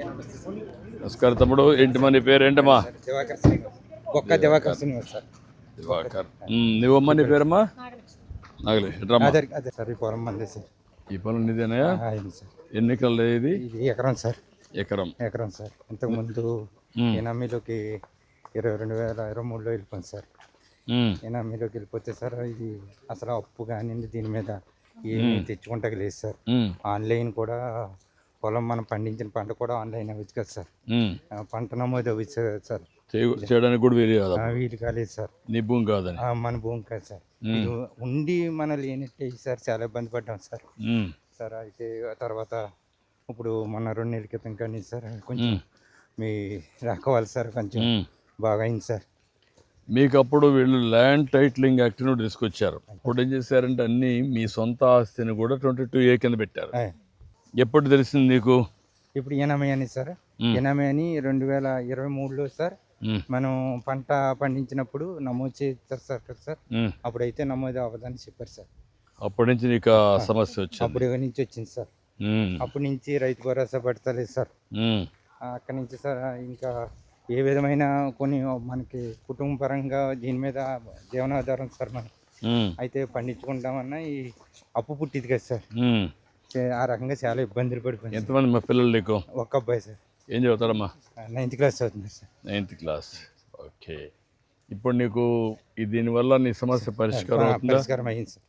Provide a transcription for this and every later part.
నమస్కారం తమ్ముడు. ఏంటి మన పేరేంటమ్మా? దివాకర్ శ్రీనివాస్ సార్. దివాకర్. నువ్వమ్మా, నీ పేరమ్మా? నాగలే. ఈ పొలం మంది సార్. ఈ పొలం నీదేనా? సార్. ఎన్ని ఎకరాలు ఇది? ఎకరం సార్. ఎకరం సార్. ఇంతకుముందు ఎనామీలోకి 22,023లో వెళ్ళిపోయింది సార్. ఎనామీలోకి వెళ్ళిపోతే సార్ ఇది అసలు అప్పు కానీ దీని మీద ఏమి తెచ్చుకుంటాక లేదు సార్. ఆన్లైన్ కూడా పొలం మనం పండించిన పంట కూడా ఆన్లైన్ అవ్వచ్చు కదా సార్. పంట నమోదు అవ్వచ్చు సార్. చేయడానికి కూడా వీలు కాలేదు సార్. నీ భూమి కాదని? మన భూమి కాదు సార్. ఇది ఉండి మన లేనట్టే సార్. చాలా ఇబ్బంది పడ్డాం సార్. సార్ అయితే తర్వాత ఇప్పుడు మొన్న 2 నెలల క్రితం కానీ సార్ కొంచెం మీ రాకోవాలి సార్, కొంచెం బాగా అయింది సార్. మీకు అప్పుడు వీళ్ళు ల్యాండ్ టైటిలింగ్ యాక్ట్ ను తీసుకొచ్చారు. ఇప్పుడు ఏం చేశారంటే అన్ని మీ సొంత ఆస్తిని కూడా 22A కింద పెట్టారు. ఎప్పుడు తెలిసింది నీకు? ఇప్పుడు ఎనామీ అని సార్. ఎనామీ అని 2023లో సార్ మనం పంట పండించినప్పుడు నమోదు చేస్తారు సార్. అప్పుడైతే నమోదు అవ్వదని చెప్పారు సార్. అప్పటి నుంచి నీకు సమస్య వచ్చింది? అప్పుడు నుంచి వచ్చింది సార్. అప్పటి నుంచి రైతు భరోసా పడతలేదు సార్. అక్కడి నుంచి సార్ ఇంకా ఏ విధమైన కొన్ని మనకి కుటుంబ పరంగా దీని మీద జీవనాధారం సార్ మనం అయితే పండించుకుంటామన్నా ఈ అప్పు పుట్టింది కదా సార్. ఆ రకంగా చాలా ఇబ్బందులు పడిపోయింది. ఎంతమంది మా పిల్లలు నీకు? ఒక్క అబ్బాయి సార్. ఏం చదువుతారమ్మా? 9th క్లాస్ చదువుతుంది సార్. 9th class. ఓకే. ఇప్పుడు నీకు దీనివల్ల నీ సమస్య పరిష్కారం అయింది సార్.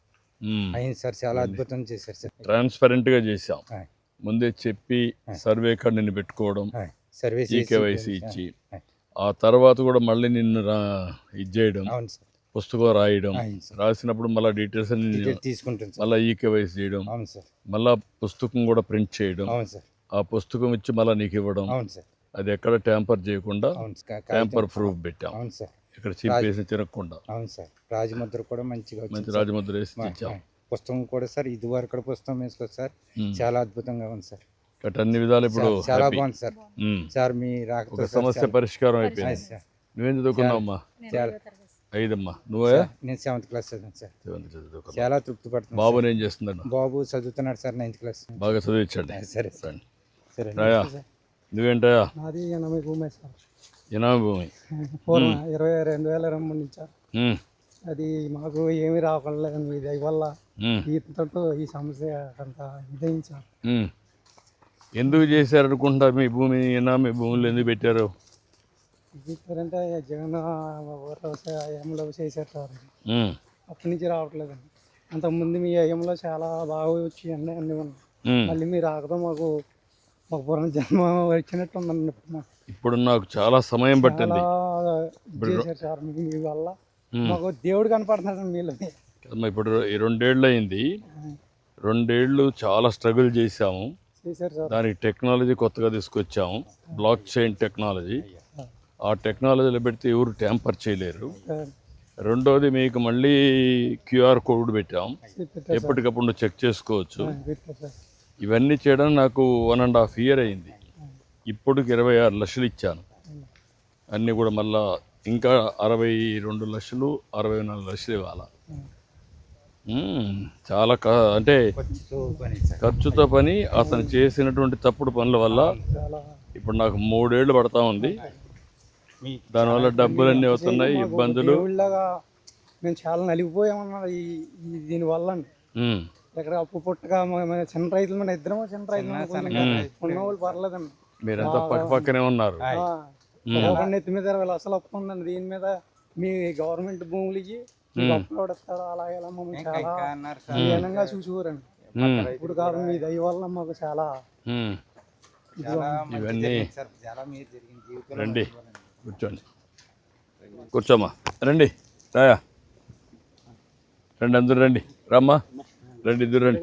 అయింది సార్. చాలా అద్భుతం చేశారు సార్. ట్రాన్స్పరెంట్గా చేసాం. ముందే చెప్పి సర్వే కార్డు నిన్ను పెట్టుకోవడం, ఈకేవైసీ ఇచ్చి ఆ తర్వాత కూడా మళ్ళీ నిన్ను ఇది చేయడం, పుస్తకం రాయడం, రాసినప్పుడు మళ్ళీ డీటెయిల్స్ తీసుకుంటాం, మళ్ళీ ఈకేవైసీ చేయడం, మళ్ళీ పుస్తకం కూడా ప్రింట్ చేయడం, ఆ పుస్తకం ఇచ్చి మళ్ళీ నీకు ఇవ్వడం. అది ఎక్కడ ట్యాంపర్ చేయకుండా ట్యాంపర్ ప్రూఫ్ పెట్టాం. ఇక్కడ చీపేసి తిరగకుండా. అవును సార్. రాజముద్ర కూడా మంచి రాజముద్ర వేసి ఇచ్చాం. పుస్తకం కూడా సార్ ఇది వరకు పుస్తకం వేసుకో సార్. చాలా అద్భుతంగా ఉంది సార్. అన్ని విధాలు ఇప్పుడు చాలా బాగుంది సార్. సార్ మీ రాక సమస్య పరిష్కారం అయిపోయింది. నువ్వేం చదువుకున్నావమ్మా? 5మ్మా. నువ్వే? నేను 7th క్లాస్ చదివాను సార్. చాలా తృప్తి పడుతుంది. బాబు ఏం చేస్తున్నాడు? బాబు చదువుతున్నాడు సార్, 9th క్లాస్. బాగా చదివించండి. సరే సరే. నువ్వేంటయా? నాది ఎనామీ భూమి సార్. ఎనామీ భూమి 2023 నుంచి. అది మాకు ఏమి రావట్లేదు మీ దయ వల్ల. ఈతతో ఈ సమస్య అంత ఇదయించారు. ఎందుకు చేశారు అనుకుంటా? మీ భూమి ఎనామీ భూములు ఎందుకు పెట్టారు? అంటే జగన్ ఏఎంలో చేశారు సార్. అప్పటి నుంచి రావట్లేదండి. అంతకుముందు మీ ఏఎంలో చాలా బాగా వచ్చి అన్నీ ఉన్నాయి. మళ్ళీ మీరు రాకతో మాకు పునర్జన్మ వచ్చినట్టు ఉందండి. ఇప్పుడు నాకు చాలా సమయం పట్టింది సార్. మీ వల్ల మాకు దేవుడు కనపడుతున్నాడు మీలో. ఇప్పుడు 2 ఏళ్ళు అయింది. 2 ఏళ్ళు చాలా స్ట్రగుల్ చేసాము. దానికి టెక్నాలజీ కొత్తగా తీసుకొచ్చాము, బ్లాక్ చైన్ టెక్నాలజీ. ఆ టెక్నాలజీలో పెడితే ఎవరు ట్యాంపర్ చేయలేరు. రెండోది మీకు మళ్ళీ QR కోడ్ పెట్టాం, ఎప్పటికప్పుడు చెక్ చేసుకోవచ్చు. ఇవన్నీ చేయడం నాకు 1.5 year అయింది. ఇప్పటికి 26 లక్షలు ఇచ్చాను. అన్నీ కూడా మళ్ళా ఇంకా 62 లక్షలు 64 లక్షలు ఇవ్వాలి. చాలా అంటే ఖర్చుతో పని. అతను చేసినటువంటి తప్పుడు పనుల వల్ల ఇప్పుడు నాకు 3 ఏళ్ళు పడతా ఉంది. దానివల్ల డబ్బులన్నీ అవుతున్నాయి, ఇబ్బందులు. మేము చాలా నలిగిపోయామన్నా దీనివల్ల. ఎక్కడ అప్పు పుట్టగా చిన్న రైతులు, మన ఇద్దరం చిన్న రైతులు ఉన్నవాళ్ళు పర్లేదండి. మీరంతా పక్కనే ఉన్నారు. నెత్తి మీద 20 లక్షలు అప్పు ఉందండి. దీని మీద మీ గవర్నమెంట్ భూములకి అప్లోడ్ ఇస్తారు. అలాగే మమ్మల్ని చాలా హీనంగా చూసుకోరండి. ఇప్పుడు కాదు మీ దయ వల్ల మాకు చాలా ఇవన్నీ. రండి కూర్చోండి, కూర్చోమ్మా. రండి రాయా, రండి అందరూ రండి. రమ్మా రండి, ఇద్దరు రండి.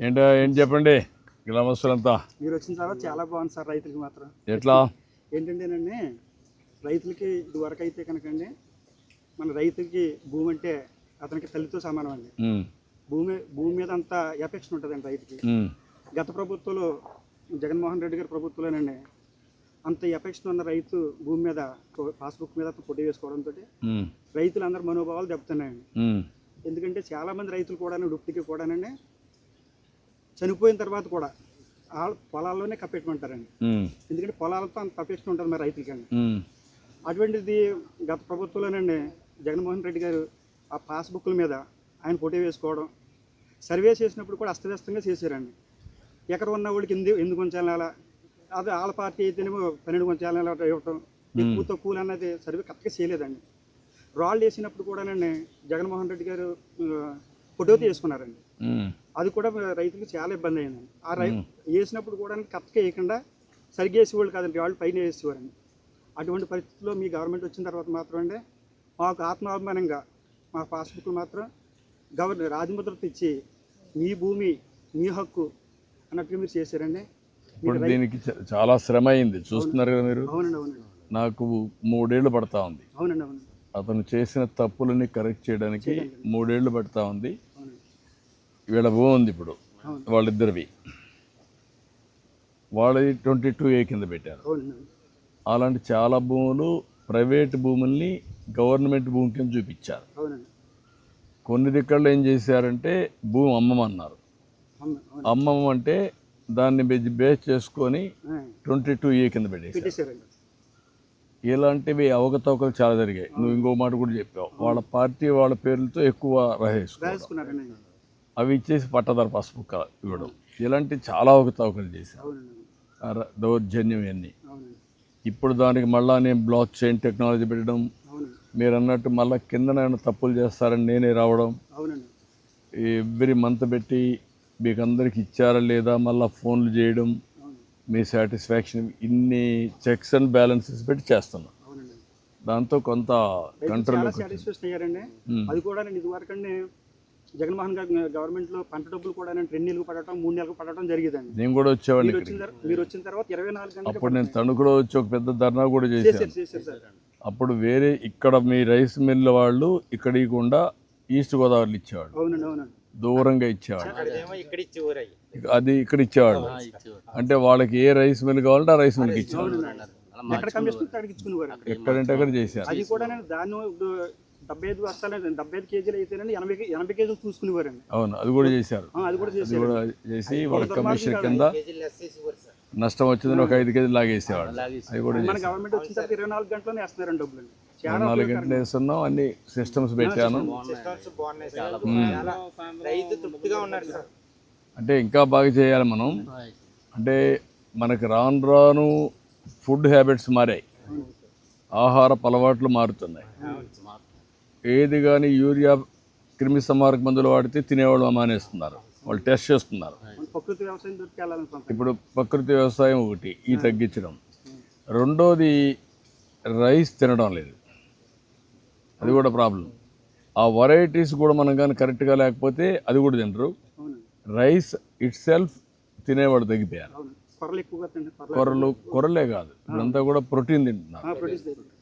ఏంటి చెప్పండి గ్రామస్తులంతా. మీరు వచ్చిన తర్వాత చాలా బాగుంది సార్. రైతులకి మాత్రం ఎట్లా ఏంటంటేనండి, రైతులకి ఇది వరకు అయితే కనుకండి, మన రైతుకి భూమి అంటే అతనికి తల్లితో సమానం అండి. భూమి మీద అంత ఎఫెక్షన్ ఉంటుందండి రైతుకి. గత ప్రభుత్వంలో జగన్మోహన్ రెడ్డి గారి ప్రభుత్వంలోనండి అంత ఎఫెక్షన్ ఉన్న రైతు భూమి మీద పాస్బుక్ మీద పొట్టి వేసుకోవడంతో రైతులందరూ మనోభావాలు దెబ్బతున్నాయండి. ఎందుకంటే చాలామంది రైతులు కూడా ఇప్పటికీ కూడానండి చనిపోయిన తర్వాత కూడా పొలాల్లోనే కప్పెట్టుకుంటారండి. ఉమ్, ఎందుకంటే పొలాలతో అంత కప్పెట్టుకుని ఉంటుంది మరి రైతులకండి. ఉమ్, అటువంటిది గత ప్రభుత్వంలోనండి జగన్మోహన్ రెడ్డి గారు ఆ పాస్బుక్ల మీద ఆయన ఫోటో వేసుకోవడం, సర్వే చేసినప్పుడు కూడా అస్తవ్యస్తంగా చేశారండి. ఎక్కడ ఉన్న వాళ్ళకి ఎందుకు ఉంచాలి, అదే వాళ్ళ పార్టీ అయితేనేమో 12 ఉంచాలి ఇవ్వటం, ఎక్కువ తక్కువలు అన్నది సర్వే కరెక్ట్గా చేయలేదండి. రాళ్ళు వేసినప్పుడు కూడానండి జగన్మోహన్ రెడ్డి గారు ఫోటో తీసుకున్నారండి. ఉమ్, అది కూడా రైతులకు చాలా ఇబ్బంది అయిందండి. వేసినప్పుడు కూడా కరెక్ట్గా వేయకుండా సరిగ్గా వేసేవాళ్ళు కాదండి, వాళ్ళు పైన వేసేవారండి. అటువంటి పరిస్థితుల్లో మీ గవర్నమెంట్ వచ్చిన తర్వాత మాత్రం అండి మాకు ఆత్మాభిమానంగా మా పాస్బుక్లు మాత్రం గవర్నర్ రాజముద్రతో ఇచ్చి మీ భూమి మీ హక్కు అన్నట్లు మీరు చేశారండి. ఇప్పుడు దీనికి చాలా శ్రమ అయింది, చూస్తున్నారు కదా మీరు. అవునండి, అవునండి, నాకు 3 ఏళ్ళు పడతా ఉంది. అవునండి, అవునండి, అతను చేసిన తప్పులని కరెక్ట్ చేయడానికి 3 ఏళ్ళు పడతా ఉంది. అవునండి, వీళ్ళ భూమి ఉంది ఇప్పుడు, అవును, వాళ్ళిద్దరివి. వాళ్ళది 22A కింద పెట్టారు. అవునండి, అలాంటి చాలా భూములు ప్రైవేట్ భూముల్ని గవర్నమెంట్ భూమి కింద చూపించారు. అవునండి, కొన్ని దిక్కల్లో ఏం చేశారంటే భూమి అమ్మమన్నారు. అవును, అమ్మమంటే దాన్ని బేస్ చేసుకొని అవును, 22A కింద పెట్టేశారు. పెట్టేశారండి. ఇలాంటివి అవకతవకలు చాలా జరిగాయి. నువ్వు ఇంకో మాట కూడా చెప్పావు, వాళ్ళ పార్టీ వాళ్ళ పేర్లతో ఎక్కువ రాసేసుకోవడం, రాసుకున్నారండి. అవి ఇచ్చేసి పట్టదారు పాస్బుక్ ఇవ్వడం, ఇలాంటి చాలా అవకతవకలు చేశారు. అవునండి, దౌర్జన్యం ఇవన్నీ. అవునండి, ఇప్పుడు దానికి మళ్ళా నేను బ్లాక్ చైన్ టెక్నాలజీ పెట్టడం, అవునండి, మీరు అన్నట్టు మళ్ళీ కింద తప్పులు చేస్తారని నేనే రావడం, అవునండి, ఎవ్రీ మంత్ పెట్టి మీకు అందరికి ఇచ్చారా లేదా మళ్ళీ ఫోన్లు చేయడం, మీ సాటిస్ఫాక్షన్, ఇన్ని చెక్స్ అండ్ బ్యాలెన్సెస్ పెట్టి చేస్తున్నాం. అవునండి. దాంతో కొంత కంట్రోల్. చాలా సాటిస్ఫాక్షన్ అయ్యారండి. అది కూడా నేను ఇదివరకండి జగన్మోహన్ గారి గవర్నమెంట్లో పంట డబ్బులు కూడా 2 నెలలకు పడటం 3 నెలలకు పడటం జరిగేదండి. నేను కూడా వచ్చేవాడిని. మీరు వచ్చిన తర్వాత 24 గంటలు అప్పుడు నేను తణుకులో వచ్చి ఒక పెద్ద ధర్నా కూడా చేశాను. చేశారు సార్. అప్పుడు వేరే ఇక్కడ మీ రైస్ మిల్ వాళ్ళు ఇక్కడ ఇవ్వకుండా ఈస్ట్ గోదావరిలో ఇచ్చేవాడు, అవునండి, అవునండి, దూరంగా ఇచ్చేవాడు. ఇక్కడ ఇచ్చేవారు అది ఇక్కడ ఇచ్చేవాడు. అంటే వాళ్ళకి ఏ రైస్ మిల్ కావాలంటే ఆ రైస్ మిల్కి ఇచ్చేవాడు. ఎక్కడ కమిషన్ అక్కడికి ఇచ్చుకునేవారు. ఎక్కడంటే అక్కడ చేశారు. అది కూడా నేను దాన్ని 75 బస్తాలు 75 కేజీలు అయితేనండి 80 కేజీలు చూసుకునేవారండి. అవును, అది కూడా చేశారు. అది కూడా అది కూడా చేసి వాళ్ళ కమిషన్ కింద నష్టం వచ్చిందని ఒక 5 కేజీలు లాగేసేవాడు. అది కూడా మన గవర్నమెంట్ వచ్చిన తర్వాత 24 గంటలోనే వేస్తున్నారండి డబ్బులు. 4 గంటలు వేస్తున్నాం, అన్ని సిస్టమ్స్ పెట్టాను. రైతు తృప్తిగా ఉన్నారు సార్. అంటే ఇంకా బాగా చేయాలి మనం. అంటే మనకు రాను రాను ఫుడ్ హ్యాబిట్స్ మారాయి, ఆహార అలవాట్లు మారుతున్నాయి. ఏది కానీ యూరియా క్రిమి సంహారక మందులు వాడితే తినేవాళ్ళు మానేస్తున్నారు, వాళ్ళు టెస్ట్ చేస్తున్నారు. ప్రకృతి వ్యవసాయం దొరికి వెళ్ళాలనుకుంటున్నాం. ఇప్పుడు ప్రకృతి వ్యవసాయం ఒకటి, ఈ తగ్గించడం. రెండోది రైస్ తినడం లేదు, అది కూడా ప్రాబ్లం. ఆ వెరైటీస్ కూడా మనం కానీ కరెక్ట్గా లేకపోతే అది కూడా తినరు. రైస్ ఇట్ సెల్ఫ్ తినేవాడు తగ్గిపోయారు. కొర్రలు ఎక్కువగా కొర్రలే కాదు, ఇప్పుడంతా కూడా ప్రోటీన్ తింటున్నారు.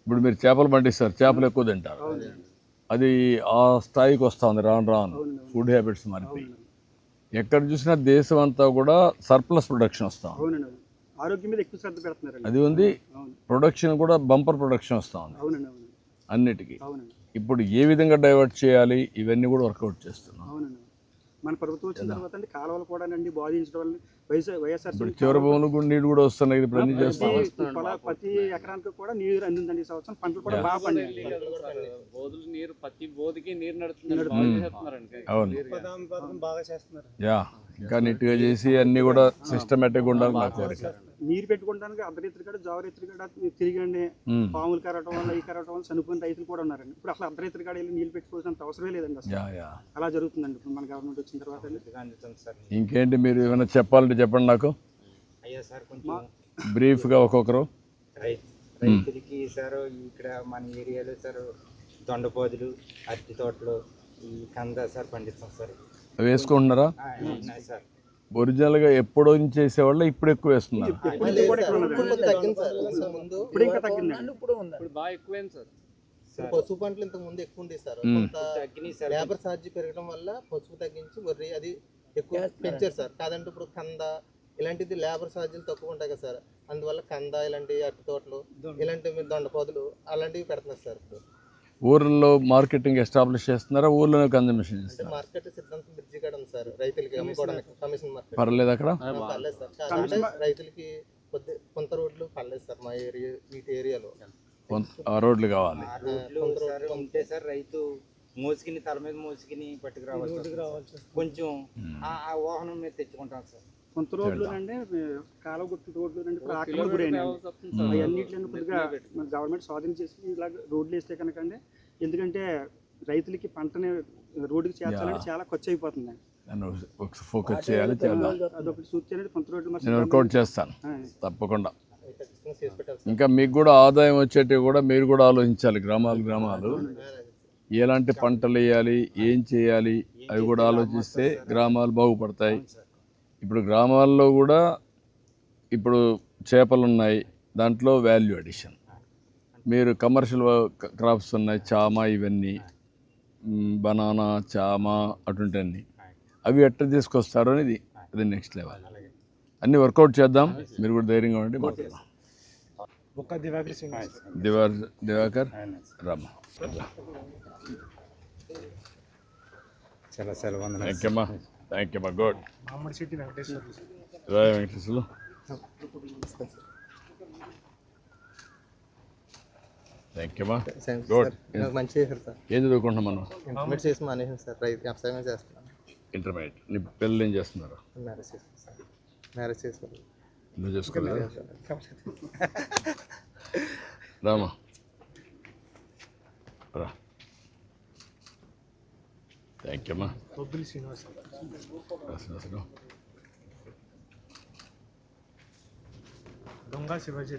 ఇప్పుడు మీరు చేపలు పండిస్తారు, చేపలు ఎక్కువ తింటారు. అది ఆ స్థాయికి వస్తూ ఉంది రాను రాను, ఫుడ్ హ్యాబిట్స్ మారిపోయి. ఎక్కడ చూసినా దేశం అంతా కూడా సర్ప్లస్ ప్రొడక్షన్ వస్తూ ఉంది. ఆరోగ్యం మీద ఎక్కువ శ్రద్ధ పెడుతున్నారు. అది ఉంది, ప్రొడక్షన్ కూడా బంపర్ ప్రొడక్షన్ వస్తూ ఉంది అన్నిటికీ. ఇప్పుడు ఏ విధంగా డైవర్ట్ చేయాలి ఇవన్నీ కూడా వర్కౌట్ చేస్తున్నాం. మన ప్రభుత్వం వచ్చిన తర్వాత అండి కాలువలు కూడా బాధించడం వల్ల వైఎస్ఆర్ చివరి భూములు కూడా నీళ్ళు కూడా వస్తున్నాయి. ఇప్పుడు అన్ని చేస్తాం. ప్రతి ఎకరానికి కూడా నీరు అందిందండి. ఈ సంవత్సరం పంటలు కూడా బాగా పండాయి. యా, ఇంకా నీట్గా చేసి అన్ని కూడా సిస్టమేటిక్గా ఉండాలి నా కోరిక. నీరు పెట్టుకోవడానికి అర్ధరైతులు కూడా జావరైతులు కూడా తిరిగండి పాములు కరవటం వల్ల ఈ కరవటం వల్ల చనిపోయిన రైతులు కూడా ఉన్నారండి. ఇప్పుడు అసలు అర్ధరైతులు కూడా వెళ్ళి నీళ్ళు పెట్టుకోవాల్సినంత అవసరమే లేదండి. అసలు అలా జరుగుతుందండి ఇప్పుడు మన గవర్నమెంట్ వచ్చిన తర్వాత. ఇంకేంటి మీరు ఏమైనా చెప్పాలంటే చెప్పండి నాకు బ్రీఫ్గా ఒక్కొక్కరు. రైతులకి సార్ ఇక్కడ మన ఏరియాలో సార్ దొండపోదులు, అరటి తోటలు, ఈ కంద సార్ పండిస్తాం సార్. వేసుకుంటున్నారా? సార్ ఒరిజినల్గా ఎప్పుడో చేసేవాళ్ళు ఇప్పుడు ఎక్కువ వేస్తున్నారు. పసుపు పంటలు ఇంతకు ముందు ఎక్కువ ఉండే సార్. లేబర్ ఛార్జీ పెరగడం వల్ల పసుపు తగ్గించి వరి అది ఎక్కువ పెంచారు సార్. కాదంటే ఇప్పుడు కంద ఇలాంటిది లేబర్ ఛార్జీలు తక్కువ ఉంటాయి కదా సార్. అందువల్ల కంద ఇలాంటి అరటి తోటలు ఇలాంటి దొండపోదులు అలాంటివి పెడుతున్నారు సార్. ఇప్పుడు ఊర్లలో మార్కెటింగ్ ఎస్టాబ్లిష్ చేస్తున్నారా, ఊర్లోనే కన్జంప్షన్ అంటే చేస్తున్నారా? మార్కెట్ సిద్ధాంతం బ్రిడ్జి కాడ ఉంది సార్, రైతులకి అమ్ముకోవడానికి కమిషన్ మార్కెట్ పర్లేదు అక్కడ పర్లేదు సార్. అంటే రైతులకి కొంత రోడ్లు పర్లేదు సార్ మా ఏరియా వీటి ఏరియాలో. ఆ రోడ్లు కావాలి. సార్ ఉంటే సార్ రైతు మోసుకుని తల మీద మోసుకుని పట్టుకురావాలి. కొంచెం ఆ వాహనం మీద తెచ్చుకుంటాం సార్. కొంత రోడ్లు అంటే కాలువ గుట్టు రోడ్లు అంటే ఇప్పుడు ఆక్రమణ గురైనాయి. అన్నింటిలో కొద్దిగా మన గవర్నమెంట్ స్వాధీనం చేసి ఇలాగ రోడ్లు వేస్తే కనుక అండి, ఎందుకంటే రైతులకి పంటని రోడ్డుకి చేర్చాలంటే చాలా ఖర్చు అయిపోతుంది. ఫోకస్ చేయాలి, చేద్దాం. అదొకటి సూచి అనేది కొంత రోడ్లు నేను వర్కౌట్ చేస్తాను తప్పకుండా. చేసి పెట్టాలి సార్. ఇంకా మీకు కూడా ఆదాయం వచ్చేటివి కూడా మీరు కూడా ఆలోచించాలి. గ్రామాలు ఎలాంటి పంటలు వేయాలి, ఏం చేయాలి, అవి కూడా ఆలోచిస్తే గ్రామాలు బాగుపడతాయి. ఇప్పుడు గ్రామాల్లో కూడా ఇప్పుడు చేపలు ఉన్నాయి, దాంట్లో వాల్యూ అడిషన్. మీరు కమర్షియల్ క్రాప్స్ ఉన్నాయి, చామ, ఇవన్నీ బనానా, చామ అటుంటన్నీ, అవి ఎట్లా తీసుకొస్తారు అనేది అది నెక్స్ట్ లెవెల్. అన్నీ వర్కౌట్ చేద్దాం. మీరు కూడా ధైర్యంగా ఉండి మాట్లాడదాం. దివాకర్ రామ. చాలా సెలవు. థ్యాంక్ యూ అమ్మా. గుడ్. వెంకటేశ్వర్లు థ్యాంక్ యూ అమ్మా. గుడ్. మంచి చేశారు సార్. ఏం చదువుకుంటున్నాం మనం? ఇంటర్మీడియట్ చేసి మానేసాను సార్, రైతు వ్యవసాయమే చేస్తున్నాను. ఇంటర్మీడియట్. నీ పిల్లలు ఏం చేస్తున్నారు? మ్యారేజ్ చేస్తాను సార్. మ్యారేజ్ చేసుకోవాలి. నువ్వు చేసుకోలేదు రామా రా. థ్యాంక్ యూ అమ్మా. శ్రీనివాసరావు. దొంగ శివాజీ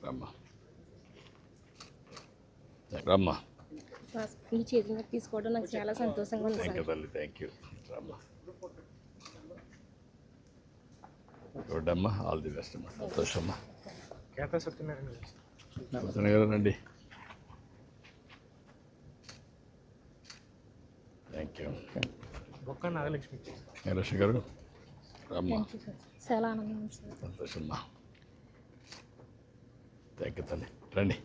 రమ్మా. రమ్మా. మీ చేతుల మీద తీసుకోవడం నాకు చాలా సంతోషంగా ఉంది థ్యాంక్ యూ సార్. తల్లి. Thank you. రమ్మా. గుడ్ అమ్మా. ఆల్ ది బెస్ట్ అమ్మా. సంతోషమ్మా. సత్యనారాయణ గారు రండి. Thank you. నాగలక్ష్మి గారు రమ్మా. చాలా ఆనందం సార్. సంతోషమ్మా. థ్యాంక్ యూ తల్లి. రండి.